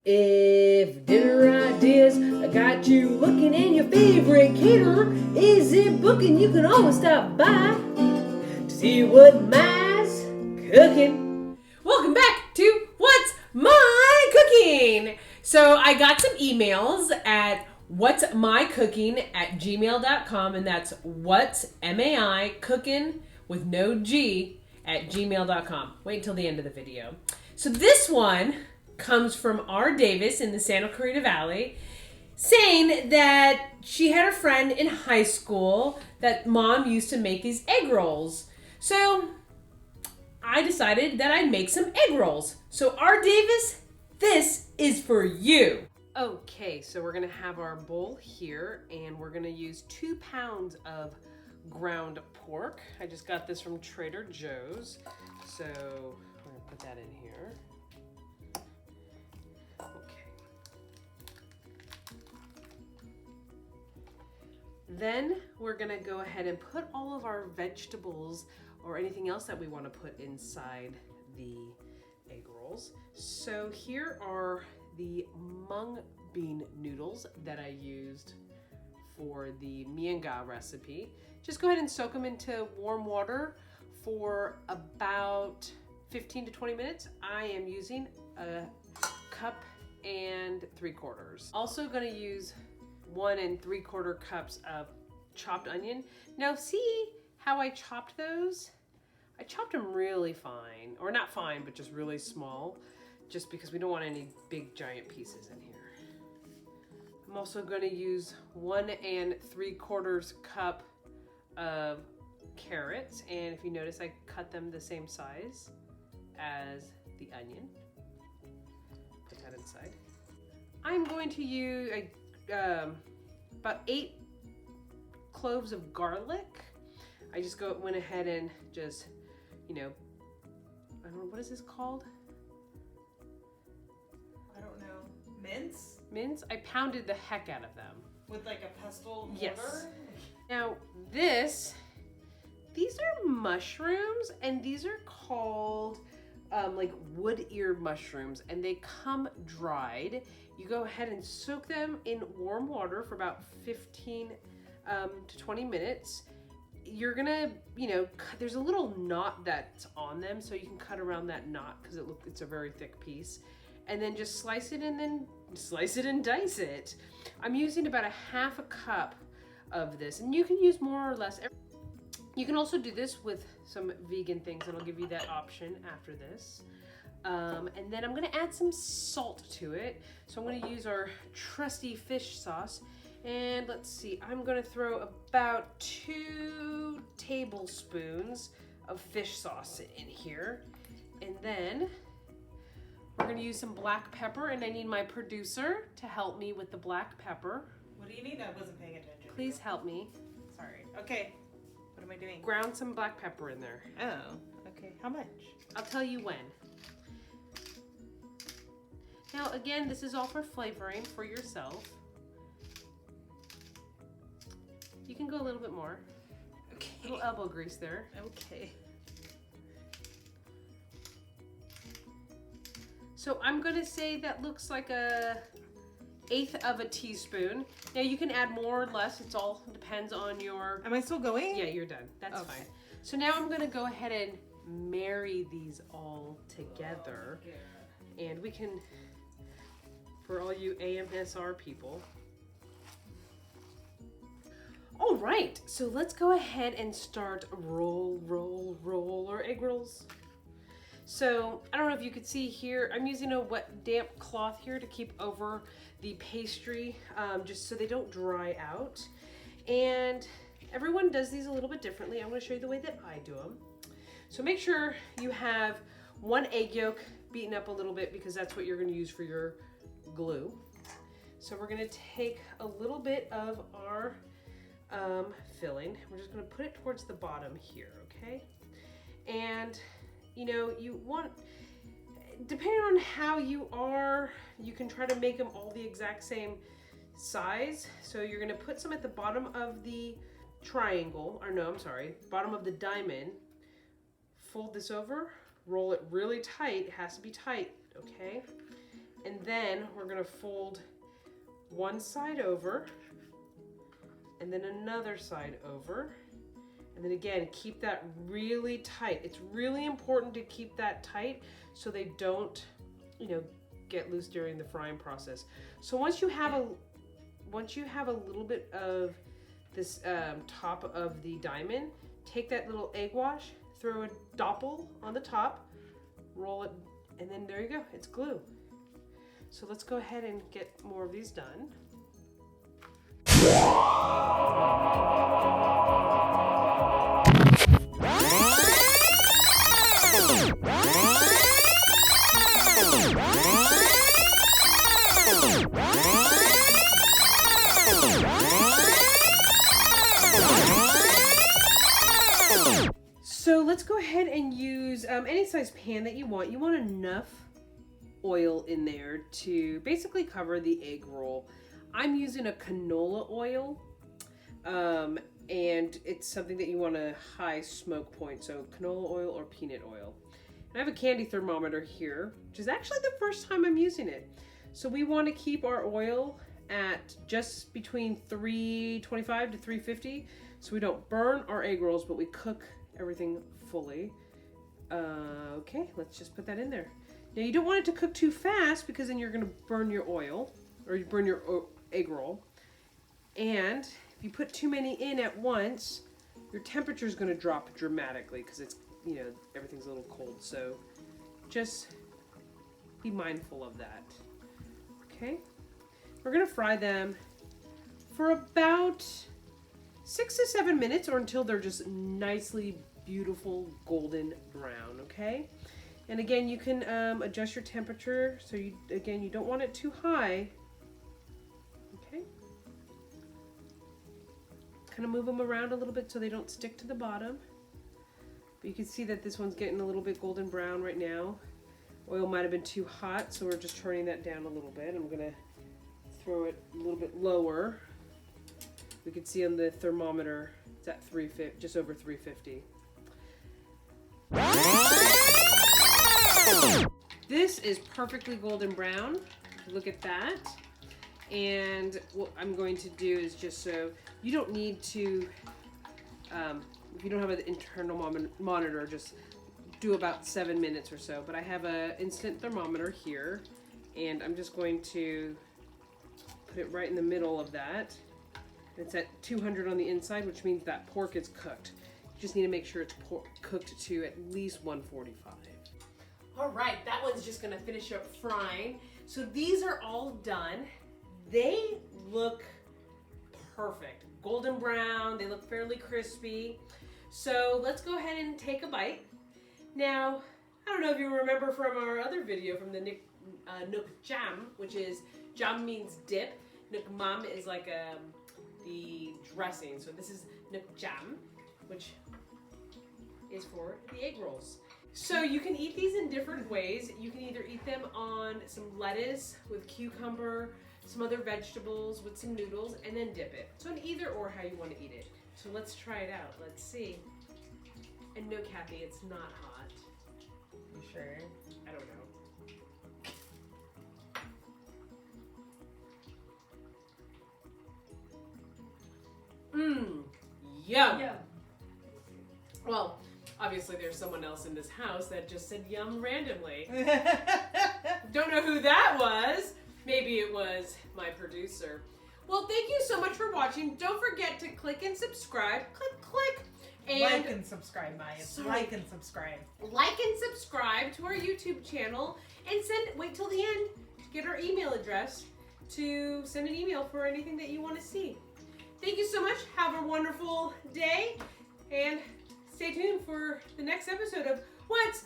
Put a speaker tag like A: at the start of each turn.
A: If dinner ideas got you looking and your favorite caterer isn't booking, you can always stop by to see what Ma's cooking.
B: Welcome back to What's My Cooking? So I got some emails at whatsmycooking@gmail.com, and that's what's MAI cooking with no G at gmail.com. Wait until the end of the video. So this one comes from R. Davis in the Santa Clarita Valley, saying that she had a friend in high school that mom used to make these egg rolls. So I decided that I'd make some egg rolls. So R. Davis, this is for you. Okay, so we're gonna have our bowl here, and we're gonna use 2 pounds of ground pork. I just got this from Trader Joe's. So we're gonna put that in here. Okay. Then we're gonna go ahead and put all of our vegetables or anything else that we want to put inside the egg rolls. So here are the mung bean noodles that I used for the mianga recipe. Just go ahead and soak them into warm water for about 15 to 20 minutes. I am using a cup and 3/4. Also going to use 1 3/4 cups of chopped onion. Now see how I chopped those? I chopped them really fine, or not fine, but just really small, just because we don't want any big giant pieces in here. I'm also going to use 1 3/4 cup of carrots, and if you notice, I cut them the same size as the onion. Put that inside. I'm going to use about 8 cloves of garlic. I just went ahead and just, I don't know, what is this called?
C: I don't know. Mince?
B: Mince? I pounded the heck out of them.
C: With like a pestle mortar?
B: Yes. Now these are mushrooms, and these are called like wood-eared mushrooms, and they come dried. You go ahead and soak them in warm water for about 15 to 20 minutes. You're gonna, there's a little knot that's on them, so you can cut around that knot because it's a very thick piece. And then just slice it and then slice it and dice it. I'm using about 1/2 cup of this, and you can use more or less. You can also do this with some vegan things, and I'll give you that option after this. And then I'm gonna add some salt to it. So I'm gonna use our trusty fish sauce. And let's see, I'm gonna throw about 2 tablespoons of fish sauce in here. And then we're gonna use some black pepper, and I need my producer to help me with the black pepper.
C: What do you need? I wasn't paying attention.
B: Please help me.
C: Sorry. Okay. What am I doing?
B: Ground some black pepper in there.
C: Oh, okay. How much?
B: I'll tell you when. Now again, this is all for flavoring for yourself. You can go a little bit more.
C: Okay.
B: A little elbow grease there.
C: Okay.
B: So I'm gonna say that looks like 1/8 of a teaspoon. Now you can add more or less. It all depends on your...
C: Am I still going?
B: Yeah, you're done. That's
C: Okay.
B: fine. So now I'm gonna go ahead and marry these all together. And we can, for all you AMSR people. All right, so let's go ahead and start roll our egg rolls. So I don't know if you could see here, I'm using a wet damp cloth here to keep over the pastry, just so they don't dry out. And everyone does these a little bit differently. I'm gonna show you the way that I do them. So make sure you have 1 egg yolk beaten up a little bit, because that's what you're gonna use for your glue. So we're gonna take a little bit of our filling. We're just gonna put it towards the bottom here, okay? And you want, depending on how you are, you can try to make them all the exact same size. So you're gonna put some at the bottom of the triangle, or no, I'm sorry, bottom of the diamond. Fold this over, roll it really tight. It has to be tight, okay? And then we're gonna fold one side over and then another side over. And then again, keep that really tight. It's really important to keep that tight so they don't, get loose during the frying process. So once you have a little bit of this top of the diamond, take that little egg wash, throw a doppel on the top, roll it, and then there you go, it's glue. So let's go ahead and get more of these done. So let's go ahead and use any size pan that you want. You want enough oil in there to basically cover the egg roll. I'm using a canola oil, and it's something that you want a high smoke point, so canola oil or peanut oil. And I have a candy thermometer here, which is actually the first time I'm using it. So we want to keep our oil at just between 325 to 350, so we don't burn our egg rolls, but we cook everything fully. Okay, let's just put that in there. Now you don't want it to cook too fast because then you're going to burn your oil, or you burn your egg roll. And if you put too many in at once, your temperature is going to drop dramatically because it's, everything's a little cold. So just be mindful of that. Okay, we're going to fry them for about 6 to 7 minutes, or until they're just nicely beautiful golden brown. Okay, and again, you can adjust your temperature. So you don't want it too high. Okay, kind of move them around a little bit so they don't stick to the bottom. But you can see that this one's getting a little bit golden brown right now. Oil might have been too hot, so we're just turning that down a little bit. I'm gonna throw it a little bit lower. We can see on the thermometer it's at 350, just over 350. This is perfectly golden brown. Look at that. And what I'm going to do is, just so you don't need to, if you don't have an internal monitor, just do about 7 minutes or so. But I have an instant thermometer here, and I'm just going to put it right in the middle of that. It's at 200 on the inside, which means that pork is cooked. You just need to make sure it's cooked to at least 145. All right, that one's just gonna finish up frying. So these are all done. They look perfect. Golden brown, they look fairly crispy. So let's go ahead and take a bite. Now, I don't know if you remember from our other video from the Nook Jam, which is, jam means dip. Nook Mam is like the dressing. So this is Nook Jam, which is for the egg rolls. So you can eat these in different ways. You can either eat them on some lettuce with cucumber, some other vegetables with some noodles, and then dip it. So an either or how you want to eat it. So let's try it out. Let's see. And no, Kathy, it's not hot.
C: You sure?
B: I don't know. Yum.
C: Yeah.
B: Well, obviously there's someone else in this house that just said yum randomly. Don't know who that was. Maybe it was my producer. Well, thank you so much for watching. Don't forget to click and subscribe. Click, click. And
C: like and subscribe, Maya.
B: Sorry.
C: Like and subscribe.
B: Like and subscribe to our YouTube channel, and wait till the end to get our email address to send an email for anything that you want to see. Thank you so much. Have a wonderful day, and stay tuned for the next episode of What's